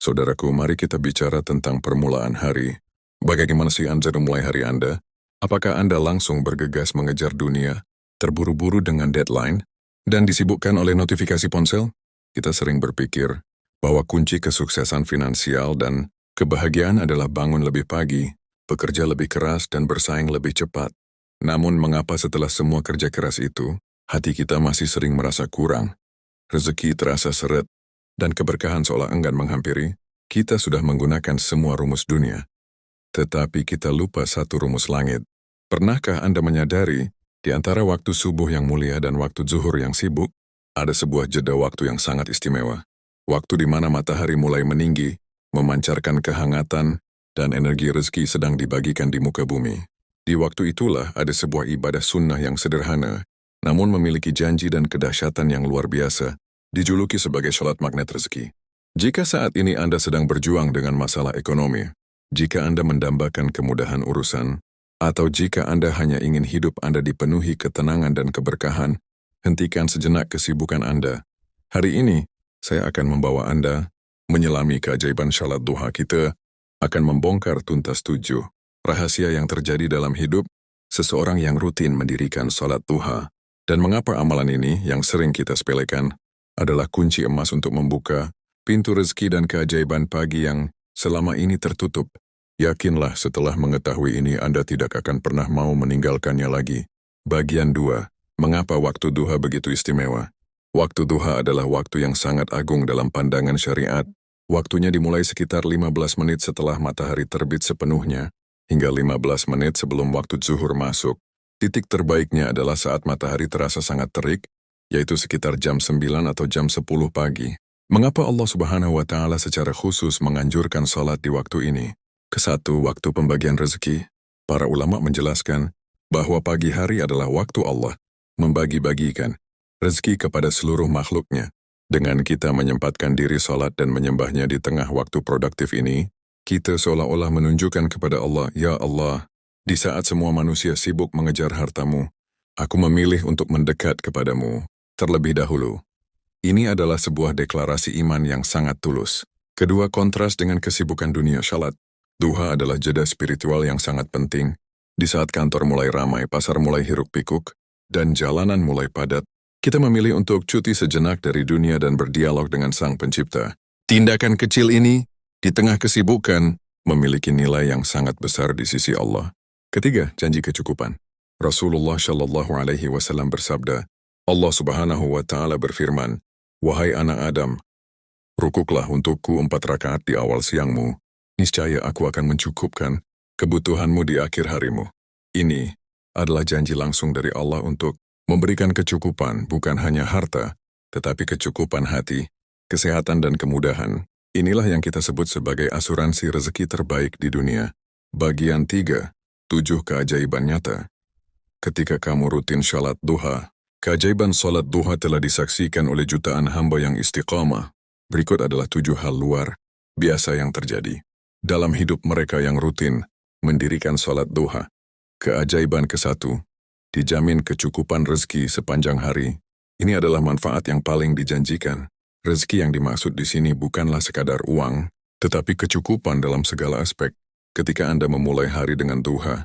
Saudaraku, mari kita bicara tentang permulaan hari. Bagaimana sih Anda memulai hari Anda? Apakah Anda langsung bergegas mengejar dunia, terburu-buru dengan deadline, dan disibukkan oleh notifikasi ponsel? Kita sering berpikir bahwa kunci kesuksesan finansial dan kebahagiaan adalah bangun lebih pagi, bekerja lebih keras, dan bersaing lebih cepat. Namun mengapa setelah semua kerja keras itu, hati kita masih sering merasa kurang? Rezeki terasa seret, dan keberkahan seolah enggan menghampiri. Kita sudah menggunakan semua rumus dunia, tetapi kita lupa satu rumus langit. Pernahkah Anda menyadari, di antara waktu subuh yang mulia dan waktu zuhur yang sibuk, ada sebuah jeda waktu yang sangat istimewa. Waktu di mana matahari mulai meninggi, memancarkan kehangatan, dan energi rezeki sedang dibagikan di muka bumi. Di waktu itulah ada sebuah ibadah sunnah yang sederhana, namun memiliki janji dan kedahsyatan yang luar biasa, dijuluki sebagai sholat magnet rezeki. Jika saat ini Anda sedang berjuang dengan masalah ekonomi, jika Anda mendambakan kemudahan urusan, atau jika Anda hanya ingin hidup Anda dipenuhi ketenangan dan keberkahan, hentikan sejenak kesibukan Anda. Hari ini, saya akan membawa Anda menyelami keajaiban salat duha. Kita akan membongkar tuntas 7 rahasia yang terjadi dalam hidup seseorang yang rutin mendirikan salat duha, dan mengapa amalan ini yang sering kita sepelekan adalah kunci emas untuk membuka pintu rezeki dan keajaiban pagi yang selama ini tertutup. Yakinlah setelah mengetahui ini Anda tidak akan pernah mau meninggalkannya lagi. Bagian 2. Mengapa waktu duha begitu istimewa? Waktu duha adalah waktu yang sangat agung dalam pandangan syariat. Waktunya dimulai sekitar 15 menit setelah matahari terbit sepenuhnya, hingga 15 menit sebelum waktu zuhur masuk. Titik terbaiknya adalah saat matahari terasa sangat terik, yaitu sekitar jam 9 atau jam 10 pagi. Mengapa Allah Subhanahu wa Ta'ala secara khusus menganjurkan salat di waktu ini? Kesatu, waktu pembagian rezeki. Para ulama menjelaskan bahwa pagi hari adalah waktu Allah membagi-bagikan rezeki kepada seluruh makhluknya. Dengan kita menyempatkan diri salat dan menyembahnya di tengah waktu produktif ini, kita seolah-olah menunjukkan kepada Allah, "Ya Allah, di saat semua manusia sibuk mengejar hartamu, aku memilih untuk mendekat kepadamu terlebih dahulu." Ini adalah sebuah deklarasi iman yang sangat tulus. Kedua, kontras dengan kesibukan dunia. Salat duha adalah jeda spiritual yang sangat penting. Di saat kantor mulai ramai, pasar mulai hiruk-pikuk, dan jalanan mulai padat, kita memilih untuk cuti sejenak dari dunia dan berdialog dengan Sang Pencipta. Tindakan kecil ini, di tengah kesibukan, memiliki nilai yang sangat besar di sisi Allah. Ketiga, janji kecukupan. Rasulullah Shallallahu Alaihi Wasallam bersabda, Allah Subhanahu wa Ta'ala berfirman, "Wahai anak Adam, rukuklah untukku 4 rakaat di awal siangmu, niscaya aku akan mencukupkan kebutuhanmu di akhir harimu." Ini adalah janji langsung dari Allah untuk memberikan kecukupan, bukan hanya harta, tetapi kecukupan hati, kesehatan dan kemudahan. Inilah yang kita sebut sebagai asuransi rezeki terbaik di dunia. Bagian 3, 7 keajaiban nyata. Ketika kamu rutin salat duha, keajaiban salat duha telah disaksikan oleh jutaan hamba yang istiqamah. Berikut adalah 7 hal luar biasa yang terjadi dalam hidup mereka yang rutin mendirikan salat duha. Keajaiban ke-1, dijamin kecukupan rezeki sepanjang hari. Ini adalah manfaat yang paling dijanjikan. Rezeki yang dimaksud di sini bukanlah sekadar uang, tetapi kecukupan dalam segala aspek. Ketika Anda memulai hari dengan duha,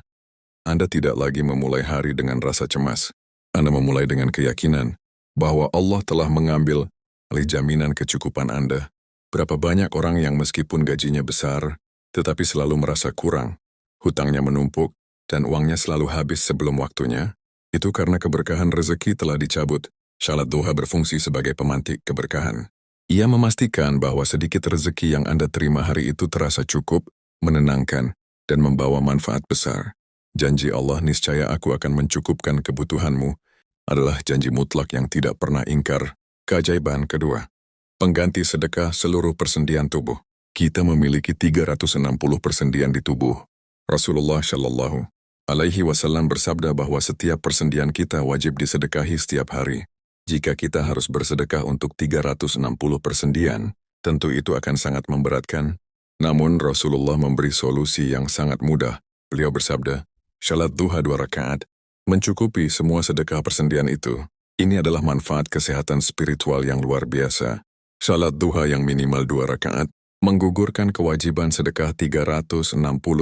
Anda tidak lagi memulai hari dengan rasa cemas. Anda memulai dengan keyakinan bahwa Allah telah mengambil alih jaminan kecukupan Anda. Berapa banyak orang yang meskipun gajinya besar, tetapi selalu merasa kurang, hutangnya menumpuk, dan uangnya selalu habis sebelum waktunya? Itu karena keberkahan rezeki telah dicabut. Salat duha berfungsi sebagai pemantik keberkahan. Ia memastikan bahwa sedikit rezeki yang Anda terima hari itu terasa cukup, menenangkan, dan membawa manfaat besar. Janji Allah, niscaya aku akan mencukupkan kebutuhanmu, adalah janji mutlak yang tidak pernah ingkar. Keajaiban kedua, pengganti sedekah seluruh persendian tubuh. Kita memiliki 360 persendian di tubuh. Rasulullah Shallallahu Alaihi Wasallam bersabda bahwa setiap persendian kita wajib disedekahi setiap hari. Jika kita harus bersedekah untuk 360 persendian, tentu itu akan sangat memberatkan. Namun Rasulullah memberi solusi yang sangat mudah. Beliau bersabda, salat duha 2 rakaat, mencukupi semua sedekah persendian itu. Ini adalah manfaat kesehatan spiritual yang luar biasa. Salat duha yang minimal 2 rakaat, menggugurkan kewajiban sedekah 360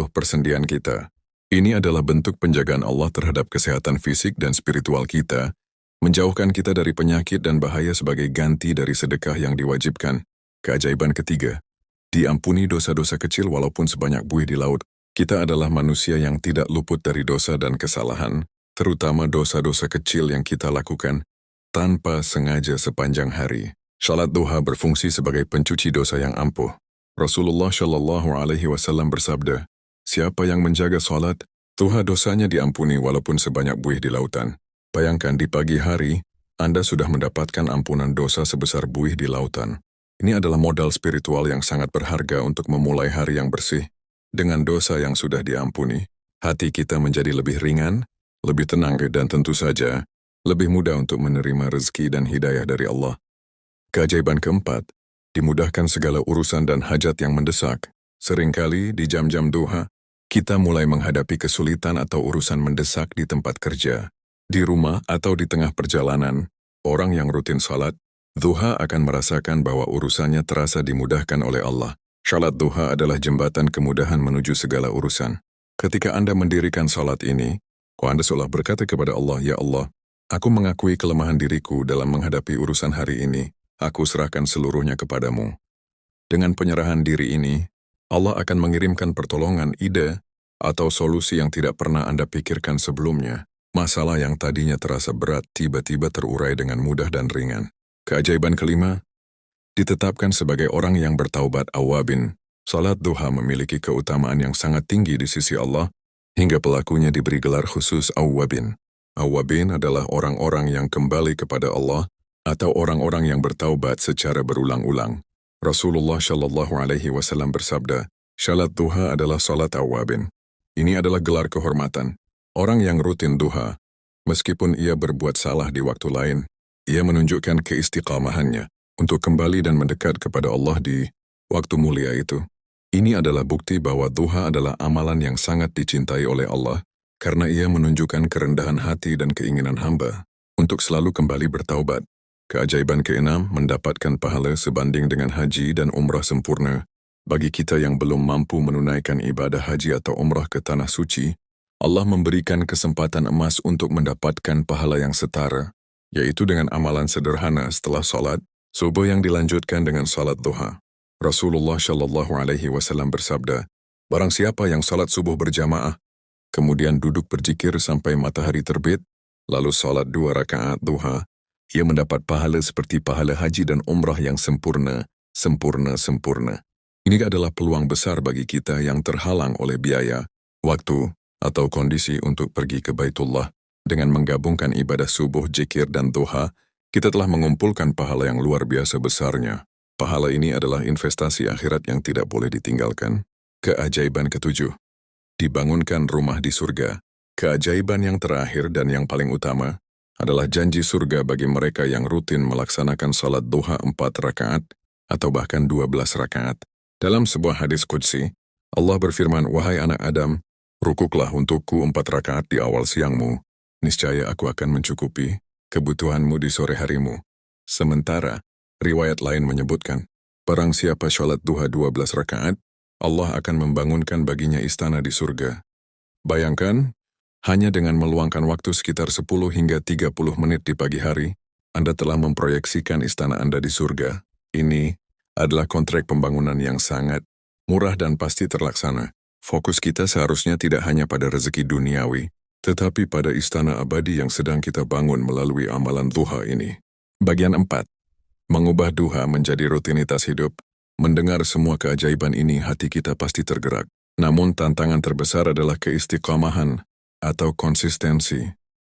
persendian kita. Ini adalah bentuk penjagaan Allah terhadap kesehatan fisik dan spiritual kita, menjauhkan kita dari penyakit dan bahaya sebagai ganti dari sedekah yang diwajibkan. Keajaiban ketiga, diampuni dosa-dosa kecil walaupun sebanyak buih di laut. Kita adalah manusia yang tidak luput dari dosa dan kesalahan, terutama dosa-dosa kecil yang kita lakukan tanpa sengaja sepanjang hari. Salat duha berfungsi sebagai pencuci dosa yang ampuh. Rasulullah Shallallahu Alaihi Wasallam bersabda, siapa yang menjaga salat, duha dosanya diampuni walaupun sebanyak buih di lautan. Bayangkan di pagi hari, Anda sudah mendapatkan ampunan dosa sebesar buih di lautan. Ini adalah modal spiritual yang sangat berharga untuk memulai hari yang bersih. Dengan dosa yang sudah diampuni, hati kita menjadi lebih ringan, lebih tenang dan tentu saja, lebih mudah untuk menerima rezeki dan hidayah dari Allah. Keajaiban keempat, dimudahkan segala urusan dan hajat yang mendesak. Seringkali di jam-jam duha, kita mulai menghadapi kesulitan atau urusan mendesak di tempat kerja, di rumah atau di tengah perjalanan. Orang yang rutin salat duha akan merasakan bahwa urusannya terasa dimudahkan oleh Allah. Salat duha adalah jembatan kemudahan menuju segala urusan. Ketika Anda mendirikan salat ini, Anda seolah berkata kepada Allah, ya Allah, aku mengakui kelemahan diriku dalam menghadapi urusan hari ini. Aku serahkan seluruhnya kepadamu. Dengan penyerahan diri ini, Allah akan mengirimkan pertolongan, ide, atau solusi yang tidak pernah Anda pikirkan sebelumnya. Masalah yang tadinya terasa berat tiba-tiba terurai dengan mudah dan ringan. Keajaiban kelima, ditetapkan sebagai orang yang bertaubat awabin. Salat duha memiliki keutamaan yang sangat tinggi di sisi Allah, hingga pelakunya diberi gelar khusus awabin. Awabin adalah orang-orang yang kembali kepada Allah, atau orang-orang yang bertaubat secara berulang-ulang. Rasulullah Shallallahu Alaihi Wasallam bersabda, salat duha adalah salat awabin. Ini adalah gelar kehormatan. Orang yang rutin duha, meskipun ia berbuat salah di waktu lain, ia menunjukkan keistiqamahannya untuk kembali dan mendekat kepada Allah di waktu mulia itu. Ini adalah bukti bahwa duha adalah amalan yang sangat dicintai oleh Allah, karena ia menunjukkan kerendahan hati dan keinginan hamba untuk selalu kembali bertaubat. Keajaiban keenam, mendapatkan pahala sebanding dengan haji dan umrah sempurna. Bagi kita yang belum mampu menunaikan ibadah haji atau umrah ke tanah suci, Allah memberikan kesempatan emas untuk mendapatkan pahala yang setara, yaitu dengan amalan sederhana setelah salat subuh yang dilanjutkan dengan salat duha. Rasulullah Shallallahu Alaihi Wasallam bersabda, barang siapa yang salat subuh berjamaah, kemudian duduk berzikir sampai matahari terbit, lalu salat 2 rakaat duha, ia mendapat pahala seperti pahala haji dan umrah yang sempurna. Ini adalah peluang besar bagi kita yang terhalang oleh biaya, waktu, atau kondisi untuk pergi ke Baitullah. Dengan menggabungkan ibadah subuh, zikir, dan duha, kita telah mengumpulkan pahala yang luar biasa besarnya. Pahala ini adalah investasi akhirat yang tidak boleh ditinggalkan. Keajaiban ketujuh, dibangunkan rumah di surga. Keajaiban yang terakhir dan yang paling utama adalah janji surga bagi mereka yang rutin melaksanakan salat duha 4 rakaat atau bahkan 12 rakaat. Dalam sebuah hadis qudsi, Allah berfirman, wahai anak Adam, rukuklah untukku 4 rakaat di awal siangmu. Niscaya aku akan mencukupi kebutuhanmu di sore harimu. Sementara, riwayat lain menyebutkan, barang siapa salat duha 12 rakaat, Allah akan membangunkan baginya istana di surga. Bayangkan, hanya dengan meluangkan waktu sekitar 10 hingga 30 menit di pagi hari, Anda telah memproyeksikan istana Anda di surga. Ini adalah kontrak pembangunan yang sangat murah dan pasti terlaksana. Fokus kita seharusnya tidak hanya pada rezeki duniawi, tetapi pada istana abadi yang sedang kita bangun melalui amalan duha ini. Bagian 4. Mengubah duha menjadi rutinitas hidup. Mendengar semua keajaiban ini, hati kita pasti tergerak. Namun tantangan terbesar adalah keistiqamahan atau konsistensi.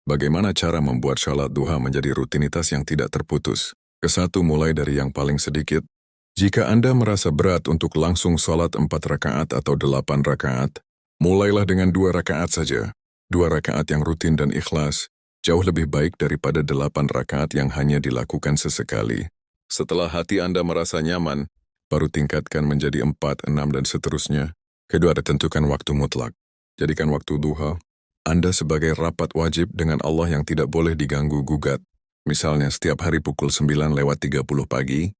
Bagaimana cara membuat salat duha menjadi rutinitas yang tidak terputus? Kesatu, mulai dari yang paling sedikit. Jika Anda merasa berat untuk langsung salat 4 rakaat atau 8 rakaat, mulailah dengan 2 rakaat saja. 2 rakaat yang rutin dan ikhlas, jauh lebih baik daripada 8 rakaat yang hanya dilakukan sesekali. Setelah hati Anda merasa nyaman, baru tingkatkan menjadi 4, 6, dan seterusnya. Kedua, tentukan waktu mutlak. Jadikan waktu duha Anda sebagai rapat wajib dengan Allah yang tidak boleh diganggu-gugat. Misalnya setiap hari pukul 9:30 pagi,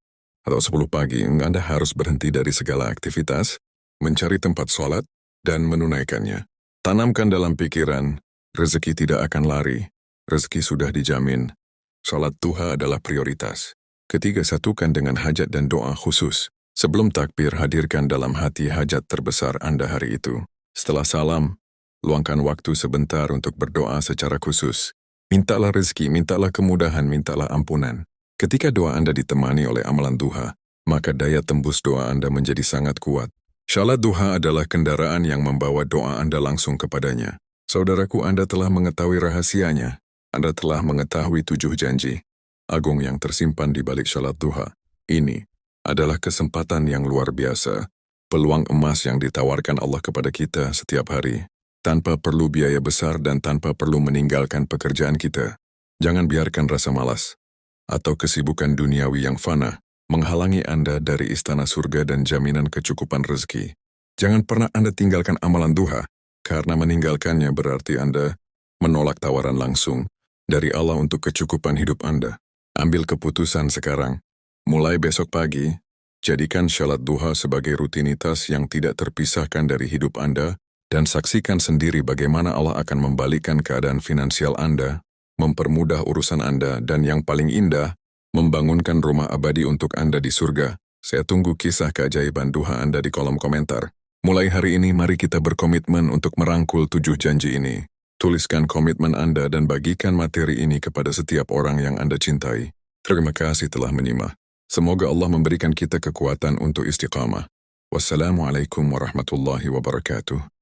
atau 10 pagi, Anda harus berhenti dari segala aktivitas, mencari tempat sholat, dan menunaikannya. Tanamkan dalam pikiran, rezeki tidak akan lari, rezeki sudah dijamin. Sholat duha adalah prioritas. Ketiga, satukan dengan hajat dan doa khusus. Sebelum takbir, hadirkan dalam hati hajat terbesar Anda hari itu. Setelah salam, luangkan waktu sebentar untuk berdoa secara khusus. Mintalah rezeki, mintalah kemudahan, mintalah ampunan. Ketika doa Anda ditemani oleh amalan duha, maka daya tembus doa Anda menjadi sangat kuat. Salat duha adalah kendaraan yang membawa doa Anda langsung kepadanya. Saudaraku, Anda telah mengetahui rahasianya. Anda telah mengetahui 7 janji agung yang tersimpan di balik salat duha. Ini adalah kesempatan yang luar biasa, peluang emas yang ditawarkan Allah kepada kita setiap hari, tanpa perlu biaya besar dan tanpa perlu meninggalkan pekerjaan kita. Jangan biarkan rasa malas atau kesibukan duniawi yang fana menghalangi Anda dari istana surga dan jaminan kecukupan rezeki. Jangan pernah Anda tinggalkan amalan duha, karena meninggalkannya berarti Anda menolak tawaran langsung dari Allah untuk kecukupan hidup Anda. Ambil keputusan sekarang. Mulai besok pagi, jadikan salat duha sebagai rutinitas yang tidak terpisahkan dari hidup Anda, dan saksikan sendiri bagaimana Allah akan membalikkan keadaan finansial Anda, mempermudah urusan Anda, dan yang paling indah, membangunkan rumah abadi untuk Anda di surga. Saya tunggu kisah keajaiban duha Anda di kolom komentar. Mulai hari ini, mari kita berkomitmen untuk merangkul 7 janji ini. Tuliskan komitmen Anda dan bagikan materi ini kepada setiap orang yang Anda cintai. Terima kasih telah menyimak. Semoga Allah memberikan kita kekuatan untuk istiqamah. Wassalamualaikum warahmatullahi wabarakatuh.